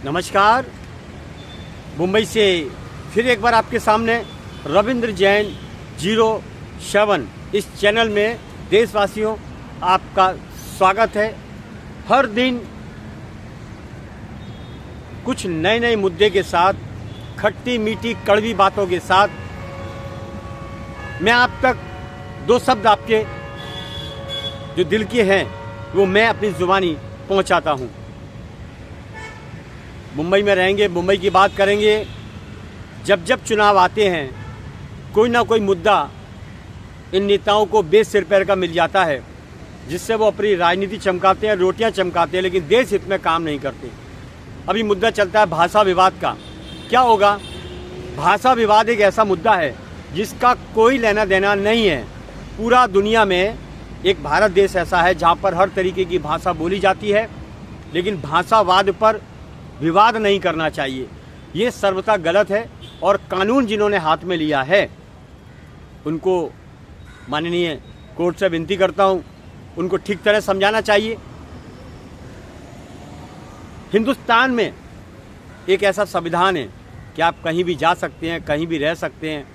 नमस्कार। मुंबई से फिर एक बार आपके सामने रविंद्र जैन 07 इस चैनल में देशवासियों आपका स्वागत है। हर दिन कुछ नए नए मुद्दे के साथ, खट्टी मीठी कड़वी बातों के साथ मैं आप तक दो शब्द आपके जो दिल के हैं वो मैं अपनी जुबानी पहुंचाता हूं। मुंबई में रहेंगे, मुंबई की बात करेंगे। जब जब चुनाव आते हैं कोई ना कोई मुद्दा इन नेताओं को बेस सिर पैर का मिल जाता है, जिससे वो अपनी राजनीति चमकाते हैं, रोटियां चमकाते हैं, लेकिन देश हित में काम नहीं करते। अभी मुद्दा चलता है भाषा विवाद का। क्या होगा? भाषा विवाद एक ऐसा मुद्दा है जिसका कोई लेना देना नहीं है। पूरा दुनिया में एक भारत देश ऐसा है जहाँ पर हर तरीके की भाषा बोली जाती है, लेकिन भाषावाद पर विवाद नहीं करना चाहिए। ये सर्वथा गलत है और कानून जिन्होंने हाथ में लिया है उनको माननीय कोर्ट से विनती करता हूँ, उनको ठीक तरह समझाना चाहिए। हिंदुस्तान में एक ऐसा संविधान है कि आप कहीं भी जा सकते हैं, कहीं भी रह सकते हैं,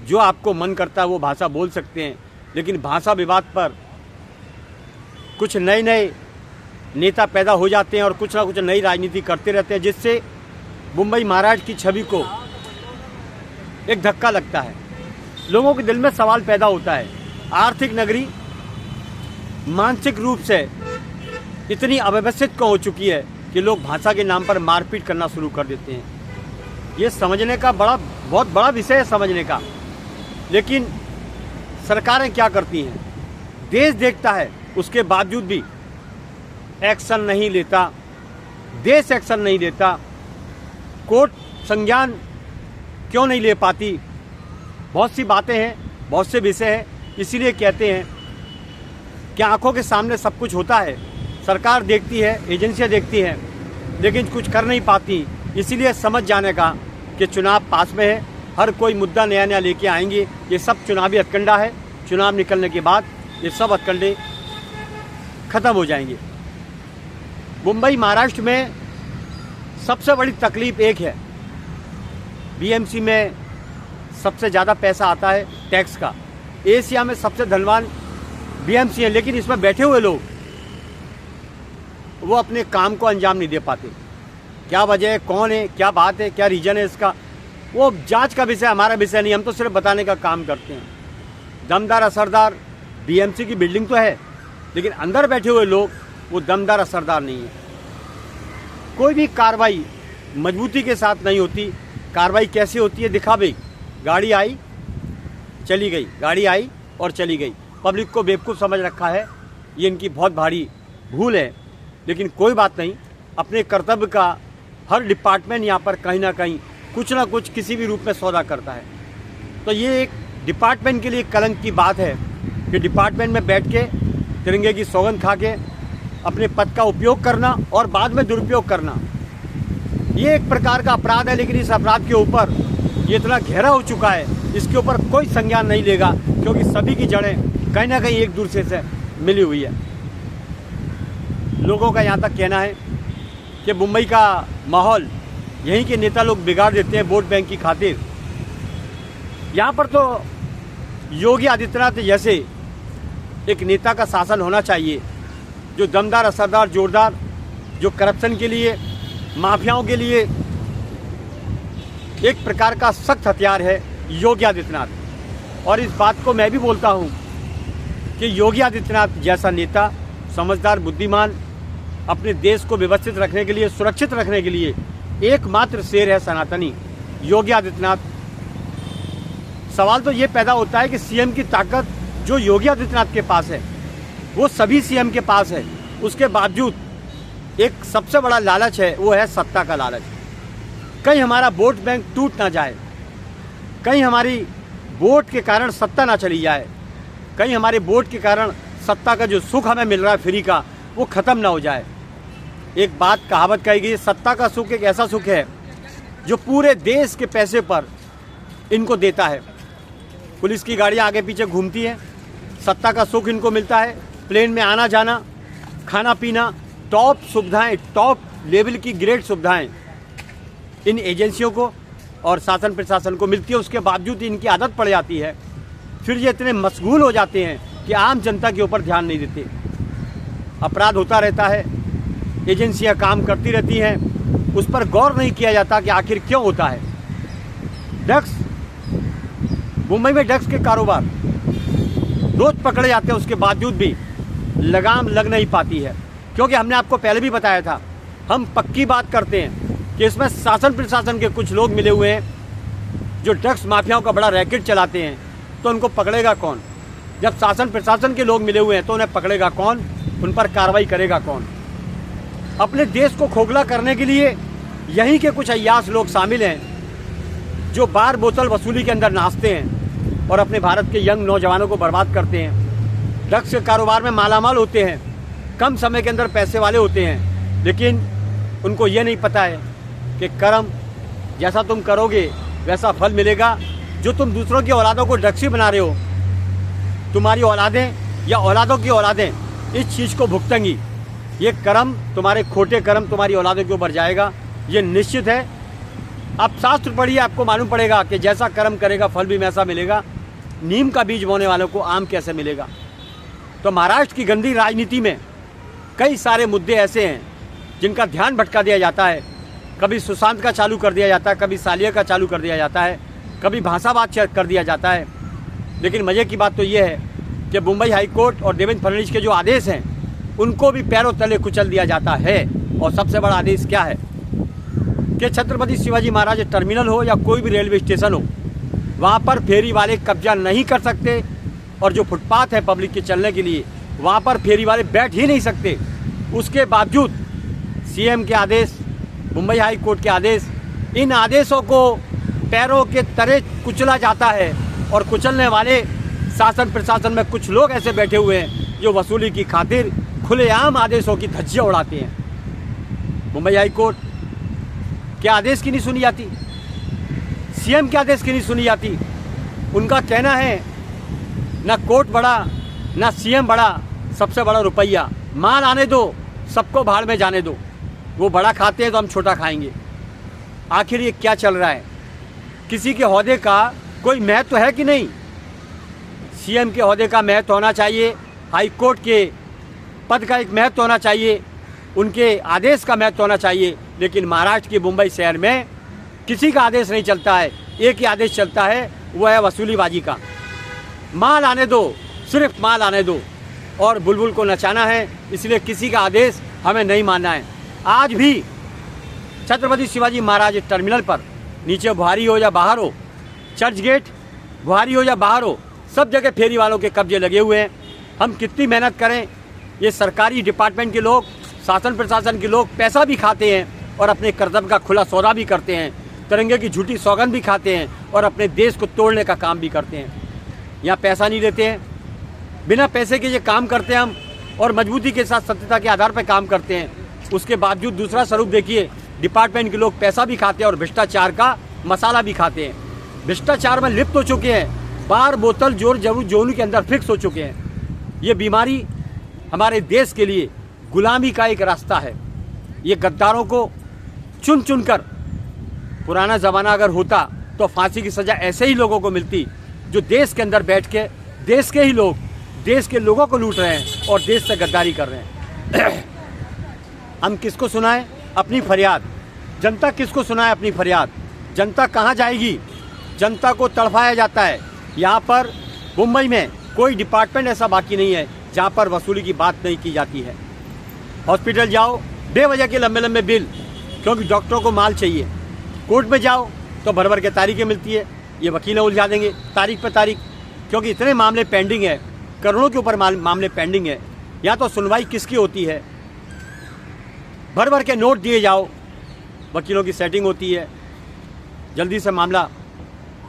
जो आपको मन करता है वो भाषा बोल सकते हैं। लेकिन भाषा विवाद पर कुछ नए नए नेता पैदा हो जाते हैं और कुछ ना कुछ नई राजनीति करते रहते हैं, जिससे मुंबई महाराष्ट्र की छवि को एक धक्का लगता है। लोगों के दिल में सवाल पैदा होता है। आर्थिक नगरी मानसिक रूप से इतनी अव्यवस्थित हो चुकी है कि लोग भाषा के नाम पर मारपीट करना शुरू कर देते हैं। ये समझने का बहुत बड़ा विषय है समझने का। लेकिन सरकारें क्या करती हैं? देश देखता है, उसके बावजूद भी एक्शन नहीं लेता। देश एक्शन नहीं लेता। कोर्ट संज्ञान क्यों नहीं ले पाती? बहुत सी बातें हैं, बहुत से विषय हैं। इसीलिए कहते हैं कि आंखों के सामने सब कुछ होता है, सरकार देखती है, एजेंसियां देखती हैं, लेकिन कुछ कर नहीं पाती। इसीलिए समझ जाने का कि चुनाव पास में है, हर कोई मुद्दा नया नया लेके आएंगे। ये सब चुनावी हथकंडा है। चुनाव निकलने के बाद ये सब हथकंडे खत्म हो जाएंगे। मुंबई महाराष्ट्र में सबसे बड़ी तकलीफ एक है, बीएमसी में सबसे ज़्यादा पैसा आता है टैक्स का। एशिया में सबसे धनवान बीएमसी है, लेकिन इसमें बैठे हुए लोग वो अपने काम को अंजाम नहीं दे पाते। क्या वजह है, कौन है, क्या बात है, क्या रीजन है इसका, वो जांच का विषय, हमारा विषय नहीं। हम तो सिर्फ बताने का काम करते हैं। दमदार असरदार बीएमसी की बिल्डिंग तो है, लेकिन अंदर बैठे हुए लोग वो दमदार असरदार नहीं है। कोई भी कार्रवाई मजबूती के साथ नहीं होती। कार्रवाई कैसे होती है? दिखावे। गाड़ी आई चली गई, गाड़ी आई और चली गई। पब्लिक को बेवकूफ़ समझ रखा है। ये इनकी बहुत भारी भूल है, लेकिन कोई बात नहीं। अपने कर्तव्य का हर डिपार्टमेंट यहाँ पर कहीं ना कहीं कुछ ना कुछ किसी भी रूप में सौदा करता है। तो ये एक डिपार्टमेंट के लिए कलंक की बात है कि डिपार्टमेंट में बैठ के तिरंगे की सौगंध खा के अपने पद का उपयोग करना और बाद में दुरुपयोग करना, ये एक प्रकार का अपराध है। लेकिन इस अपराध के ऊपर ये इतना गहरा हो चुका है, इसके ऊपर कोई संज्ञान नहीं लेगा, क्योंकि सभी की जड़ें कहीं ना कहीं एक दूसरे से मिली हुई है। लोगों का यहाँ तक कहना है कि मुंबई का माहौल यहीं के नेता लोग बिगाड़ देते हैं वोट बैंक की खातिर। यहाँ पर तो योगी आदित्यनाथ जैसे एक नेता का शासन होना चाहिए, जो दमदार, असरदार, जोरदार, जो करप्शन के लिए, माफियाओं के लिए एक प्रकार का सख्त हथियार है योगी आदित्यनाथ। और इस बात को मैं भी बोलता हूँ कि योगी आदित्यनाथ जैसा नेता, समझदार, बुद्धिमान, अपने देश को व्यवस्थित रखने के लिए, सुरक्षित रखने के लिए एकमात्र शेर है सनातनी, योगी आदित्यनाथ। सवाल तो ये पैदा होता है कि सीएम की ताकत जो योगी आदित्यनाथ के पास है वो सभी सीएम के पास है। उसके बावजूद एक सबसे बड़ा लालच है, वो है सत्ता का लालच। कहीं हमारा वोट बैंक टूट ना जाए, कहीं हमारी वोट के कारण सत्ता ना चली जाए, कहीं हमारे वोट के कारण सत्ता का जो सुख हमें मिल रहा है फ्री का, वो खत्म ना हो जाए। एक बात कहावत कही गई, सत्ता का सुख एक ऐसा सुख है जो पूरे देश के पैसे पर इनको देता है। पुलिस की गाड़ियाँ आगे पीछे घूमती हैं, सत्ता का सुख इनको मिलता है। प्लेन में आना जाना, खाना पीना, टॉप सुविधाएं, टॉप लेवल की ग्रेड सुविधाएं इन एजेंसियों को और शासन प्रशासन को मिलती है, उसके बावजूद इनकी आदत पड़ जाती है। फिर ये इतने मशगूल हो जाते हैं कि आम जनता के ऊपर ध्यान नहीं देते। अपराध होता रहता है, एजेंसियां काम करती रहती हैं, उस पर गौर नहीं किया जाता कि आखिर क्यों होता है। ड्रग्स, मुंबई में ड्रग्स के कारोबार रोज पकड़े जाते हैं, उसके बावजूद भी लगाम लग नहीं पाती है। क्योंकि हमने आपको पहले भी बताया था, हम पक्की बात करते हैं कि इसमें शासन प्रशासन के कुछ लोग मिले हुए हैं जो ड्रग्स माफियाओं का बड़ा रैकेट चलाते हैं। तो उनको पकड़ेगा कौन? जब शासन प्रशासन के लोग मिले हुए हैं तो उन्हें पकड़ेगा कौन? उन पर कार्रवाई करेगा कौन? अपने देश को खोखला करने के लिए यहीं के कुछ अय्याश लोग शामिल हैं जो बार बोतल वसूली के अंदर नाचते हैं और अपने भारत के यंग नौजवानों को बर्बाद करते हैं। ड्रग्स के कारोबार में मालामाल होते हैं, कम समय के अंदर पैसे वाले होते हैं, लेकिन उनको ये नहीं पता है कि कर्म जैसा तुम करोगे वैसा फल मिलेगा। जो तुम दूसरों की औलादों को ड्रग्सी बना रहे हो, तुम्हारी औलादें या औलादों की औलादें इस चीज़ को भुगतेंगी। ये कर्म, तुम्हारे खोटे कर्म तुम्हारी औलादों के ऊपर जाएगा, ये निश्चित है। आप शास्त्र पढ़िए, आपको मालूम पड़ेगा कि जैसा कर्म करेगा फल भी वैसा मिलेगा। नीम का बीज बोने वालों को आम कैसे मिलेगा? तो महाराष्ट्र की गंदी राजनीति में कई सारे मुद्दे ऐसे हैं जिनका ध्यान भटका दिया जाता है। कभी सुशांत का चालू कर दिया जाता है, कभी सालिया का चालू कर दिया जाता है, कभी भाषावाद कर दिया जाता है। लेकिन मज़े की बात तो ये है कि मुंबई हाई कोर्ट और देवेंद्र फडणवीस के जो आदेश हैं उनको भी पैरों तले कुचल दिया जाता है। और सबसे बड़ा आदेश क्या है कि छत्रपति शिवाजी महाराज टर्मिनल हो या कोई भी रेलवे स्टेशन हो, वहाँ पर फेरी वाले कब्जा नहीं कर सकते। और जो फुटपाथ है पब्लिक के चलने के लिए, वहाँ पर फेरी वाले बैठ ही नहीं सकते। उसके बावजूद सीएम के आदेश, मुंबई हाई कोर्ट के आदेश, इन आदेशों को पैरों के तले कुचला जाता है। और कुचलने वाले शासन प्रशासन में कुछ लोग ऐसे बैठे हुए हैं जो वसूली की खातिर खुलेआम आदेशों की धज्जियां उड़ाते हैं। मुंबई हाई कोर्ट के आदेश की नहीं सुनी जाती, सीएम के आदेश की नहीं सुनी जाती। उनका कहना है ना कोर्ट बड़ा ना सीएम बड़ा, सबसे बड़ा रुपया। माल आने दो, सबको भाड़ में जाने दो। वो बड़ा खाते हैं तो हम छोटा खाएंगे। आखिर ये क्या चल रहा है? किसी के ओहदे का कोई महत्व है कि नहीं? सीएम के ओहदे का महत्व होना चाहिए, हाई कोर्ट के पद का एक महत्व होना चाहिए, उनके आदेश का महत्व होना चाहिए। लेकिन महाराष्ट्र के मुंबई शहर में किसी का आदेश नहीं चलता है, एक ही आदेश चलता है, वो है वसूलीबाजी का। माल आने दो, सिर्फ माल आने दो और बुलबुल को नचाना है, इसलिए किसी का आदेश हमें नहीं मानना है। आज भी छत्रपति शिवाजी महाराज टर्मिनल पर नीचे बुहारी हो या बाहर हो, चर्च गेट बुहारी हो या बाहर हो, सब जगह फेरी वालों के कब्जे लगे हुए हैं। हम कितनी मेहनत करें, ये सरकारी डिपार्टमेंट के लोग, शासन प्रशासन के लोग पैसा भी खाते हैं और अपने कर्तव्य का खुला सौदा भी करते हैं, तिरंगे की झूठी सौगंध भी खाते हैं और अपने देश को तोड़ने का काम भी करते हैं। यहाँ पैसा नहीं देते हैं, बिना पैसे के ये काम करते हैं हम, और मजबूती के साथ सत्यता के आधार पर काम करते हैं। उसके बावजूद दूसरा स्वरूप देखिए, डिपार्टमेंट के लोग पैसा भी खाते हैं और भ्रष्टाचार का मसाला भी खाते हैं। भ्रष्टाचार में लिप्त हो चुके हैं, बार बोतल जोर जरूर जोनू के अंदर फिक्स हो चुके हैं। ये बीमारी हमारे देश के लिए गुलामी का एक रास्ता है। ये गद्दारों को चुन चुन कर, पुराना ज़माना अगर होता तो फांसी की सज़ा ऐसे ही लोगों को मिलती जो देश के अंदर बैठ के देश के ही लोग देश के लोगों को लूट रहे हैं और देश से गद्दारी कर रहे हैं। हम किसको सुनाएं अपनी फरियाद? जनता किसको सुनाए अपनी फरियाद? जनता कहाँ जाएगी? जनता को तड़पाया जाता है। यहाँ पर मुंबई में कोई डिपार्टमेंट ऐसा बाकी नहीं है जहाँ पर वसूली की बात नहीं की जाती है। हॉस्पिटल जाओ, बेवजह के लंबे लंबे बिल, क्योंकि डॉक्टरों को माल चाहिए। कोर्ट में जाओ तो भर भर के तारीखें मिलती है, ये वकीलें उलझा देंगे तारीख पर तारीख, क्योंकि इतने मामले पेंडिंग है, करोड़ों के ऊपर मामले पेंडिंग है। यहाँ तो सुनवाई किसकी होती है? भर भर के नोट दिए जाओ, वकीलों की सेटिंग होती है, जल्दी से मामला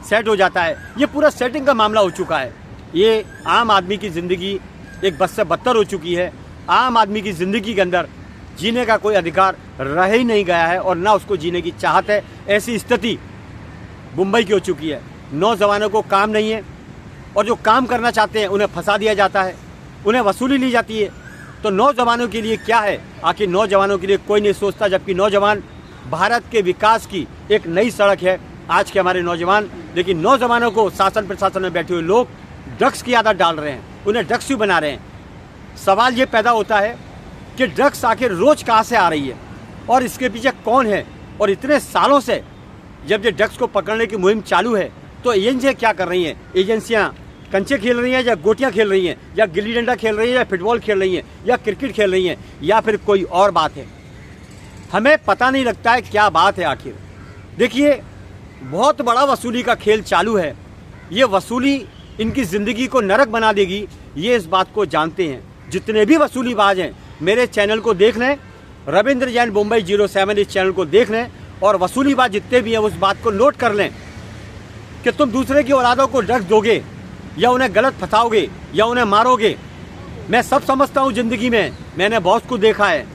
सेट हो जाता है। ये पूरा सेटिंग का मामला हो चुका है। ये आम आदमी की ज़िंदगी एक बद से बदतर हो चुकी है। आम आदमी की ज़िंदगी के अंदर जीने का कोई अधिकार रह ही नहीं गया है और ना उसको जीने की चाहत है। ऐसी स्थिति मुंबई की हो चुकी है। नौजवानों को काम नहीं है और जो काम करना चाहते हैं उन्हें फंसा दिया जाता है, उन्हें वसूली ली जाती है। तो नौजवानों के लिए क्या है? आखिर नौजवानों के लिए कोई नहीं सोचता, जबकि नौजवान भारत के विकास की एक नई सड़क है आज के हमारे नौजवान। लेकिन नौजवानों को शासन प्रशासन में बैठे हुए लोग ड्रग्स की आदत डाल रहे हैं, उन्हें ड्रग्स क्यों बना रहे हैं? सवाल ये पैदा होता है कि ड्रग्स आखिर रोज कहाँ से आ रही है और इसके पीछे कौन है? और इतने सालों से जब ये ड्रग्स को पकड़ने की मुहिम चालू है तो एजेंसियाँ क्या कर रही हैं? एजेंसियाँ कंचे खेल रही हैं या गोटियाँ खेल रही हैं या गिल्ली डंडा खेल रही हैं या फुटबॉल खेल रही हैं या क्रिकेट खेल रही हैं या फिर कोई और बात है? हमें पता नहीं लगता है क्या बात है आखिर। देखिए, बहुत बड़ा वसूली का खेल चालू है। ये वसूली इनकी ज़िंदगी को नरक बना देगी, ये इस बात को जानते हैं। जितने भी वसूलीबाज हैं मेरे चैनल को देख लें, रविंद्र जैन मुंबई 07 इस चैनल को देख लें, और वसूलीबाज जितने भी हैं उस बात को नोट कर लें कि तुम दूसरे की औलादों को ड्रग्स दोगे या उन्हें गलत फंसाओगे या उन्हें मारोगे। मैं सब समझता हूँ ज़िंदगी में, मैंने बहुत कुछ देखा है।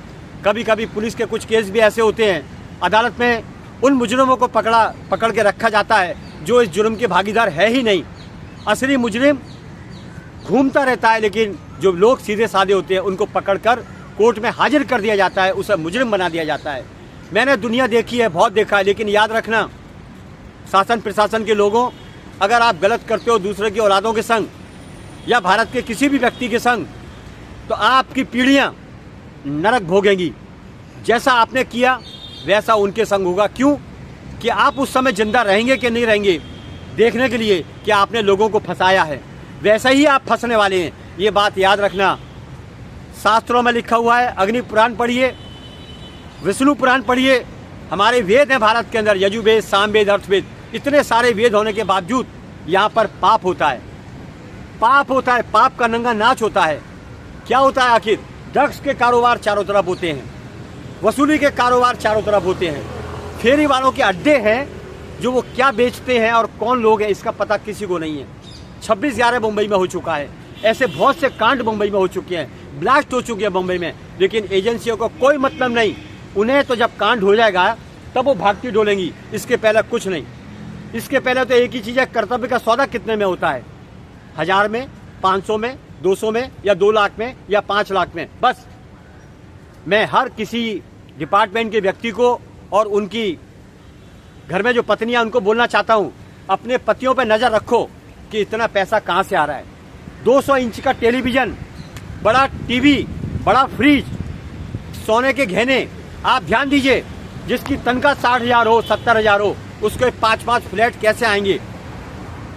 कभी कभी पुलिस के कुछ केस भी ऐसे होते हैं, अदालत में उन मुजरिमों को पकड़ के रखा जाता है जो इस जुर्म के भागीदार है ही नहीं। असली मुजरिम घूमता रहता है, लेकिन जो लोग सीधे साधे होते हैं उनको पकड़कर कोर्ट में हाजिर कर दिया जाता है, उसे मुजरिम बना दिया जाता है। मैंने दुनिया देखी है, बहुत देखा है। लेकिन याद रखना, शासन प्रशासन के लोगों, अगर आप गलत करते हो दूसरे की औलादों के संग या भारत के किसी भी व्यक्ति के संग, तो आपकी पीढ़ियां नरक भोगेंगी। जैसा आपने किया वैसा उनके संग होगा। क्यों? कि आप उस समय जिंदा रहेंगे कि नहीं रहेंगे देखने के लिए कि आपने लोगों को फंसाया है, वैसा ही आप फंसने वाले हैं। ये बात याद रखना। शास्त्रों में लिखा हुआ है, अग्नि पुराण पढ़िए, विष्णु पुराण पढ़िए, हमारे वेद हैं भारत के अंदर, यजुर्वेद, सामवेद, अर्थवेद, इतने सारे वेद होने के बावजूद यहाँ पर पाप होता है। पाप होता है, पाप का नंगा नाच होता है। क्या होता है आखिर? ड्रग्स के कारोबार चारों तरफ होते हैं, वसूली के कारोबार चारों तरफ होते हैं, फेरी वालों के अड्डे हैं जो वो क्या बेचते हैं और कौन लोग हैं इसका पता किसी को नहीं है। 26/11 मुंबई में हो चुका है, ऐसे बहुत से कांड मुंबई में हो चुके हैं, ब्लास्ट हो चुके हैं मुंबई में, लेकिन एजेंसियों को कोई मतलब नहीं। उन्हें तो जब कांड हो जाएगा तब वो भागती डोलेंगी, इसके पहले कुछ नहीं। इसके पहले तो एक ही चीज़ है, कर्तव्य का सौदा कितने में होता है? 1000 में, 500 में, 200 में या 2 लाख में या 5 लाख में। बस मैं हर किसी डिपार्टमेंट के व्यक्ति को और उनकी घर में जो पत्नियां उनको बोलना चाहता हूं, अपने पतियों पर नज़र रखो कि इतना पैसा कहां से आ रहा है। 200 इंच का टेलीविज़न, बड़ा टीवी, बड़ा फ्रिज, सोने के गहने, आप ध्यान दीजिए। जिसकी तनख्वाह 60,000 हो, 70,000 हो, उसको 5-5 फ्लैट कैसे आएंगे?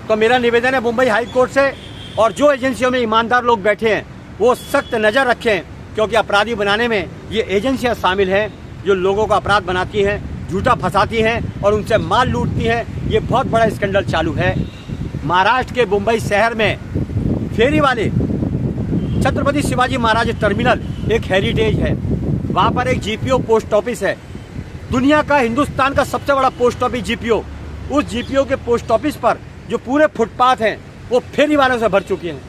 तो मेरा निवेदन है मुंबई हाई कोर्ट से, और जो एजेंसियों में ईमानदार लोग बैठे हैं वो सख्त नज़र रखें, क्योंकि अपराधी बनाने में ये एजेंसियां शामिल हैं जो लोगों को अपराध बनाती हैं, झूठा फंसाती हैं और उनसे माल लूटती हैं। ये बहुत बड़ा स्कैंडल चालू है महाराष्ट्र के मुंबई शहर में। फेरी वाले, छत्रपति शिवाजी महाराज टर्मिनल एक हेरिटेज है, वहाँ पर एक जीपीओ पोस्ट ऑफिस है, दुनिया का, हिंदुस्तान का सबसे बड़ा पोस्ट ऑफिस जीपीओ। उस जीपीओ के पोस्ट ऑफिस पर जो पूरे फुटपाथ हैं वो फेरी वालों से भर चुके हैं,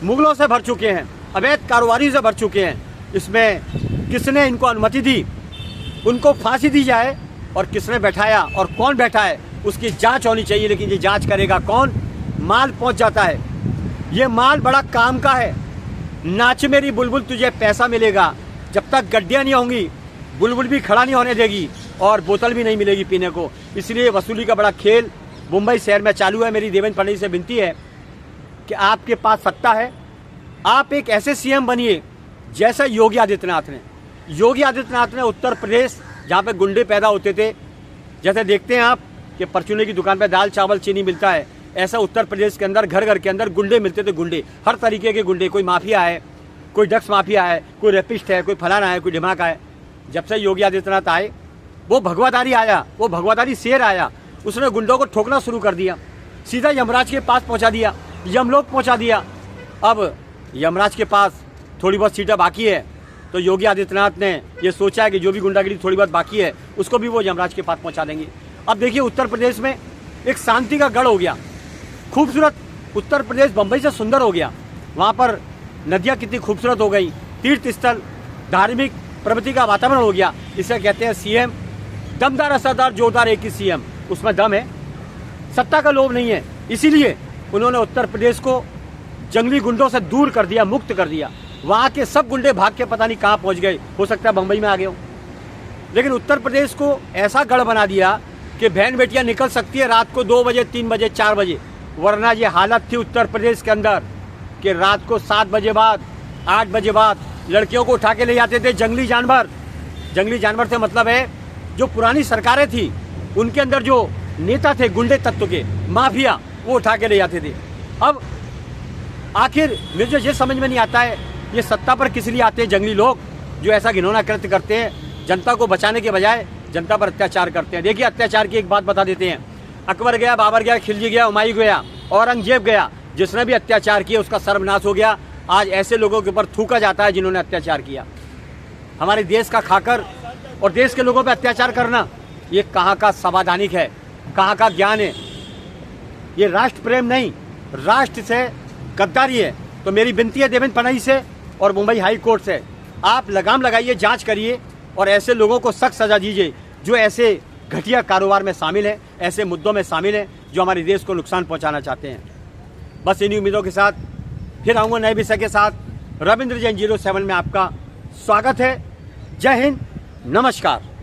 मुगलों से भर चुके हैं, अवैध कारोबारी से भर चुके हैं। इसमें किसने इनको अनुमति दी? उनको फांसी दी जाए, और किसने बैठाया और कौन बैठा है उसकी जांच होनी चाहिए। लेकिन ये जांच करेगा कौन? माल पहुंच जाता है, ये माल बड़ा काम का है। नाच मेरी बुलबुल तुझे पैसा मिलेगा, जब तक गड्डियाँ नहीं होंगी बुलबुल भी खड़ा नहीं होने देगी और बोतल भी नहीं मिलेगी पीने को। इसलिए वसूली का बड़ा खेल मुंबई शहर में चालू है। मेरी देवेंद्र फडणवीस से विनती है कि आपके पास सत्ता है, आप एक ऐसे सीएम बनिए जैसा योगी आदित्यनाथ ने। योगी आदित्यनाथ ने उत्तर प्रदेश, जहाँ पे गुंडे पैदा होते थे, जैसे देखते हैं आप कि परचूने की दुकान पे दाल चावल चीनी मिलता है, ऐसा उत्तर प्रदेश के अंदर घर घर के अंदर गुंडे मिलते थे। गुंडे, हर तरीके के गुंडे, कोई माफिया है, कोई ड्रग्स माफिया है, कोई रेपिस्ट है, कोई फलाना है, कोई ढिमाका है। जब से योगी आदित्यनाथ आए, वो भगवाधारी आया, वो भगवाधारी शेर आया, उसने गुंडों को ठोकना शुरू कर दिया, सीधा यमराज के पास पहुंचा दिया, यमलोक पहुंचा दिया। अब यमराज के पास थोड़ी बहुत सीटें बाकी है, तो योगी आदित्यनाथ ने ये सोचा है कि जो भी गुंडागिरी थोड़ी बहुत बाकी है उसको भी वो यमराज के पास पहुंचा देंगे। अब देखिए, उत्तर प्रदेश में एक शांति का गढ़ हो गया, खूबसूरत उत्तर प्रदेश बम्बई से सुंदर हो गया। वहाँ पर नदियाँ कितनी खूबसूरत हो गई, तीर्थ स्थल, धार्मिक प्रगति का वातावरण हो गया। इसे कहते हैं सीएम दमदार, असरदार, जोरदार, एक ही सीएम, उसमें दम है, सत्ता का लोभ नहीं है। इसीलिए उन्होंने उत्तर प्रदेश को जंगली गुंडों से दूर कर दिया, मुक्त कर दिया। वहाँ के सब गुंडे भाग के पता नहीं कहाँ पहुँच गए, हो सकता है बम्बई में आ गए हो। लेकिन उत्तर प्रदेश को ऐसा गढ़ बना दिया कि बहन बेटियां निकल सकती है रात को 2 बजे, 3 बजे, 4 बजे। वरना ये हालत थी उत्तर प्रदेश के अंदर कि रात को 7 बजे बाद, 8 बजे बाद लड़कियों को उठा के ले जाते थे जंगली जानवर। जंगली जानवर से मतलब है जो पुरानी सरकारें थी उनके अंदर जो नेता थे गुंडे तत्व के, माफिया, वो उठा के ले जाते थे। अब आखिर मुझे ये समझ में नहीं आता है ये सत्ता पर किस लिए आते हैं जंगली लोग जो ऐसा घिनौना कृत्य करते हैं, जनता को बचाने के बजाय जनता पर अत्याचार करते हैं। देखिए अत्याचार की एक बात बता देते हैं। अकबर गया, बाबर गया, खिलजी गया, हुमायूं गया, औरंगजेब गया, जिसने भी अत्याचार किया उसका सर्वनाश हो गया। आज ऐसे लोगों के ऊपर थूका जाता है जिन्होंने अत्याचार किया। हमारे देश का खाकर और देश के लोगों पर अत्याचार करना ये कहाँ का संवैधानिक है, कहाँ का ज्ञान है? ये राष्ट्र प्रेम नहीं, राष्ट्र से गद्दारी है। तो मेरी विनती है देवेंद्र फडणवीस से और मुंबई हाई कोर्ट से, आप लगाम लगाइए, जांच करिए और ऐसे लोगों को सख्त सजा दीजिए जो ऐसे घटिया कारोबार में शामिल हैं, ऐसे मुद्दों में शामिल हैं जो हमारे देश को नुकसान पहुंचाना चाहते हैं। बस इन्हीं उम्मीदों के साथ फिर आऊँगा नए विषय के साथ। रविंद्र जैन 07 में आपका स्वागत है। जय हिंद, नमस्कार।